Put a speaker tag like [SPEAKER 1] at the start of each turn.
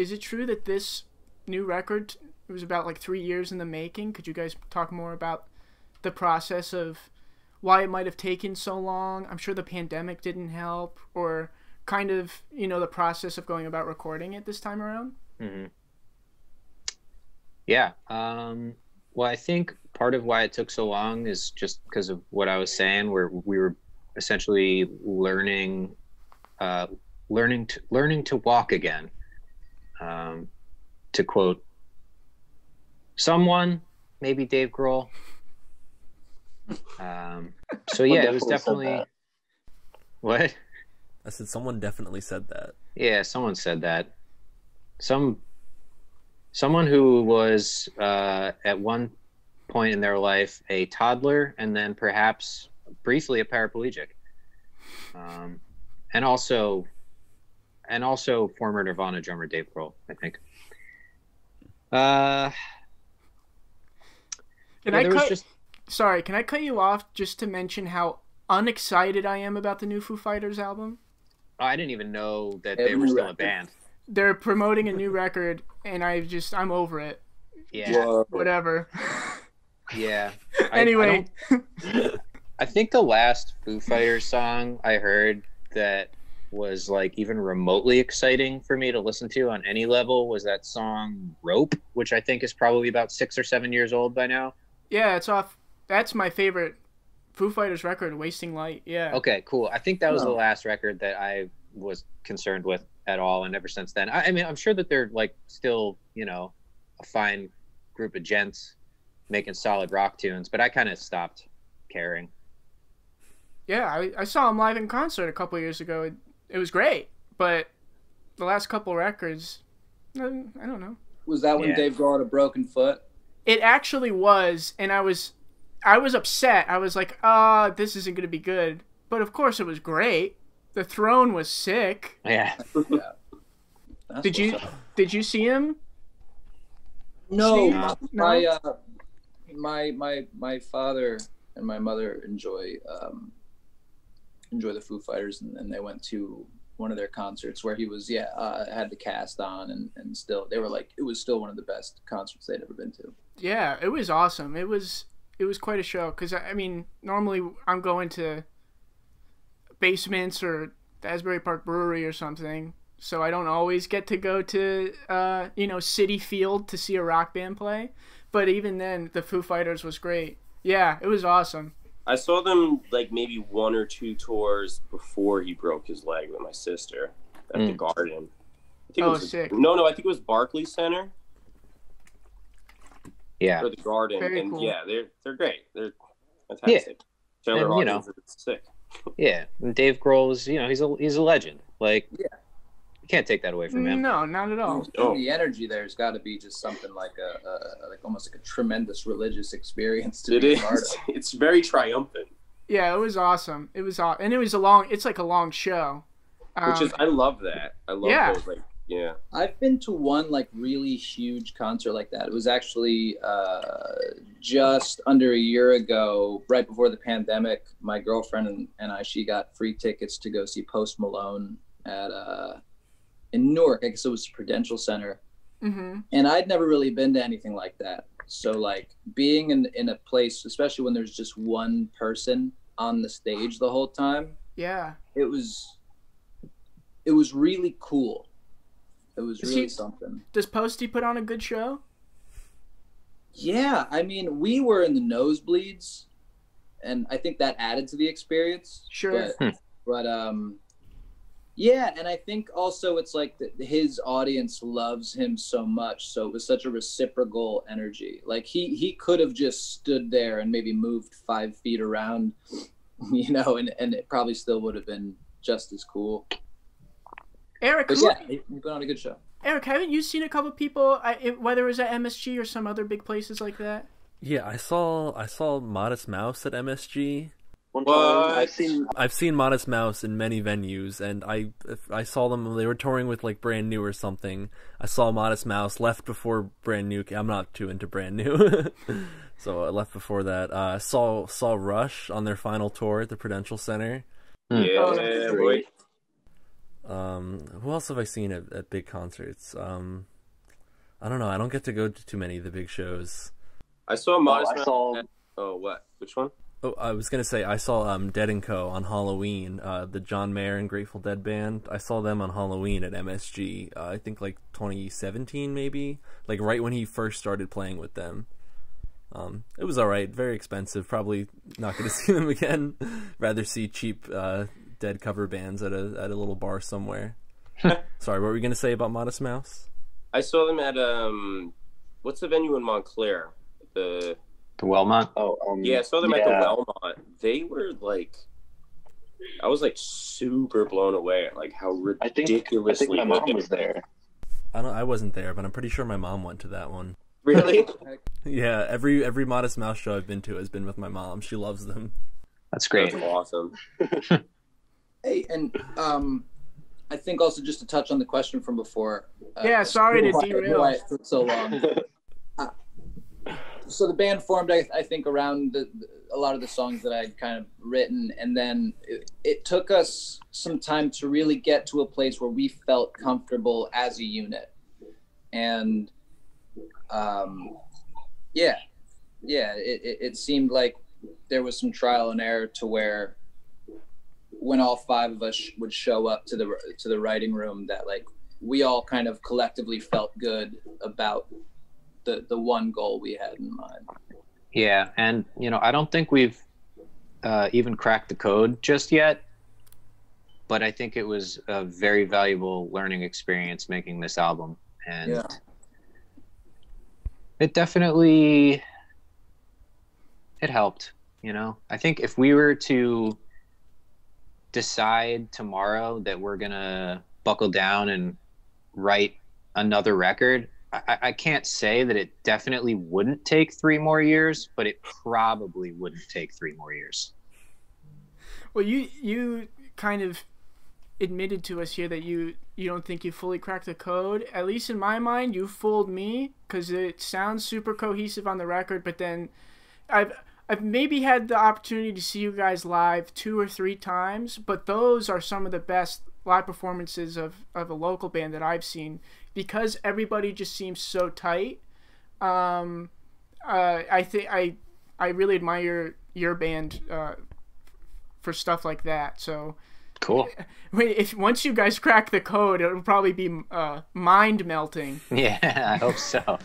[SPEAKER 1] is it true that this new record, it was about like 3 years in the making? Could you guys talk more about the process of why it might have taken so long? I'm sure the pandemic didn't help, or kind of, the process of going about recording it this time around.
[SPEAKER 2] Mm-hmm. Yeah. Well, I think part of why it took so long is just because of what I was saying, where we were essentially learning to walk again. To quote someone, maybe Dave Grohl. So yeah, it was definitely what?
[SPEAKER 3] I said someone definitely said that.
[SPEAKER 2] Yeah, someone said that. Someone who was at one point in their life a toddler, and then perhaps briefly a paraplegic, and also former Nirvana drummer Dave Grohl, I think.
[SPEAKER 1] Sorry, can I cut you off just to mention how unexcited I am about the new Foo Fighters album?
[SPEAKER 2] Oh, I didn't even know that they were still a band.
[SPEAKER 1] They're promoting a new record, and I'm over it.
[SPEAKER 2] Yeah.
[SPEAKER 1] Whoa. Whatever.
[SPEAKER 2] Yeah.
[SPEAKER 1] Anyway.
[SPEAKER 2] I think the last Foo Fighters song I heard that was like even remotely exciting for me to listen to on any level was that song Rope, which I think is probably about 6 or 7 years old by now.
[SPEAKER 1] Yeah, it's off. That's my favorite Foo Fighters record, Wasting Light. Yeah.
[SPEAKER 2] Okay, cool. I think that was the last record that I was concerned with at all, and ever since then. I mean, I'm sure that they're like still, a fine group of gents making solid rock tunes, but I kind of stopped caring.
[SPEAKER 1] Yeah, I saw them live in concert a couple years ago. It was great, but the last couple records, I don't know.
[SPEAKER 4] Was that when Dave Grohl had a broken foot?
[SPEAKER 1] It actually was, and I was upset. I was like, this isn't going to be good. But of course it was great. The Throne was sick.
[SPEAKER 2] Yeah.
[SPEAKER 1] Did you see him?
[SPEAKER 4] No. My father and my mother enjoy the Foo Fighters, and they went to one of their concerts where he was had the cast on, and still they were like, it was still one of the best concerts they'd ever been to.
[SPEAKER 1] Yeah, it was awesome. It was quite a show, because I mean, normally I'm going to basements or the Asbury Park Brewery or something, so I don't always get to go to Citi Field to see a rock band play. But even then, the Foo Fighters was great. Yeah, it was awesome.
[SPEAKER 5] I saw them like maybe 1 or 2 tours before he broke his leg with my sister at the Garden. I think
[SPEAKER 1] sick.
[SPEAKER 5] No, I think it was Barclays Center.
[SPEAKER 2] Yeah.
[SPEAKER 5] Or the Garden.
[SPEAKER 1] Very cool.
[SPEAKER 5] Yeah, they're great. They're fantastic.
[SPEAKER 2] Yeah.
[SPEAKER 5] Taylor Hawkins is sick.
[SPEAKER 2] Yeah, and Dave Grohl is, he's a legend. Like, you can't take that away from him.
[SPEAKER 1] No, not at all.
[SPEAKER 4] The energy there's got to be just something like almost like a tremendous religious experience to be a part of.
[SPEAKER 5] It's very triumphant.
[SPEAKER 1] Yeah, it was awesome. It was and it was it's like a long show.
[SPEAKER 5] I love that. I love those, yeah.
[SPEAKER 4] I've been to one like really huge concert like that. It was actually just under a year ago, right before the pandemic. My girlfriend and she got free tickets to go see Post Malone at in Newark. I guess it was Prudential Center.
[SPEAKER 1] Mm-hmm.
[SPEAKER 4] And I'd never really been to anything like that. So like being in a place, especially when there's just one person on the stage the whole time.
[SPEAKER 1] Yeah.
[SPEAKER 4] It was really cool. It was really something.
[SPEAKER 1] Does Posty put on a good show?
[SPEAKER 4] Yeah, I mean, we were in the nosebleeds, and I think that added to the experience.
[SPEAKER 1] Sure.
[SPEAKER 4] But yeah, and I think also it's like his audience loves him so much, so it was such a reciprocal energy. Like he could have just stood there and maybe moved 5 feet around, and it probably still would have been just as cool.
[SPEAKER 1] Eric,
[SPEAKER 4] he put on a good show.
[SPEAKER 1] Eric, haven't you seen a couple people, whether it was at MSG or some other big places like that?
[SPEAKER 3] Yeah, I saw Modest Mouse at MSG.
[SPEAKER 5] What?
[SPEAKER 3] I've seen Modest Mouse in many venues, and I saw them. They were touring with like Brand New or something. I saw Modest Mouse, left before Brand New. I'm not too into Brand New, so I left before that. Saw Rush on their final tour at the Prudential Center.
[SPEAKER 5] Yeah, boy.
[SPEAKER 3] Who else have I seen at big concerts? I don't know. I don't get to go to too many of the big shows.
[SPEAKER 5] I saw Modest
[SPEAKER 6] I saw.
[SPEAKER 5] Oh, what? Which one?
[SPEAKER 3] Oh, I was gonna say I saw Dead and Co. on Halloween. The John Mayer and Grateful Dead band. I saw them on Halloween at MSG. I think like 2017 maybe, like right when he first started playing with them. It was all right. Very expensive. Probably not gonna see them again. Rather see cheap Dead cover bands at a little bar somewhere. Sorry, what were you gonna say about Modest Mouse?
[SPEAKER 5] I saw them at what's the venue in Montclair? The
[SPEAKER 2] Wellmont.
[SPEAKER 6] Oh,
[SPEAKER 5] yeah, I saw them at the Wellmont. They were like, I was like super blown away at like how ridiculously.
[SPEAKER 6] I think my mom was there.
[SPEAKER 3] I wasn't there, but I'm pretty sure my mom went to that one.
[SPEAKER 5] Really?
[SPEAKER 3] Yeah, every Modest Mouse show I've been to has been with my mom. She loves them.
[SPEAKER 2] That's great.
[SPEAKER 5] That's awesome.
[SPEAKER 4] Hey, and I think also just to touch on the question from before.
[SPEAKER 1] Yeah, sorry to derail.
[SPEAKER 4] Why it took so long. So the band formed, I think, around a lot of the songs that I'd kind of written, and then it took us some time to really get to a place where we felt comfortable as a unit, and it seemed like there was some trial and error to where when all five of us would show up to the writing room, that like we all kind of collectively felt good about the one goal we had in mind.
[SPEAKER 2] Yeah, and I don't think we've even cracked the code just yet, but I think it was a very valuable learning experience making this album, and it definitely helped. I think if we were to decide tomorrow that we're gonna buckle down and write another record, I can't say that it definitely wouldn't take 3 more years, but it probably wouldn't take 3 more years.
[SPEAKER 1] Well, you kind of admitted to us here that you don't think you fully cracked the code. At least in my mind, you fooled me, because it sounds super cohesive on the record, but then I've maybe had the opportunity to see you guys live 2 or 3 times, but those are some of the best live performances of a local band that I've seen, because everybody just seems so tight. I think I really admire your band for stuff like that. So
[SPEAKER 2] cool.
[SPEAKER 1] If once you guys crack the code, it'll probably be mind melting.
[SPEAKER 2] Yeah, I hope so.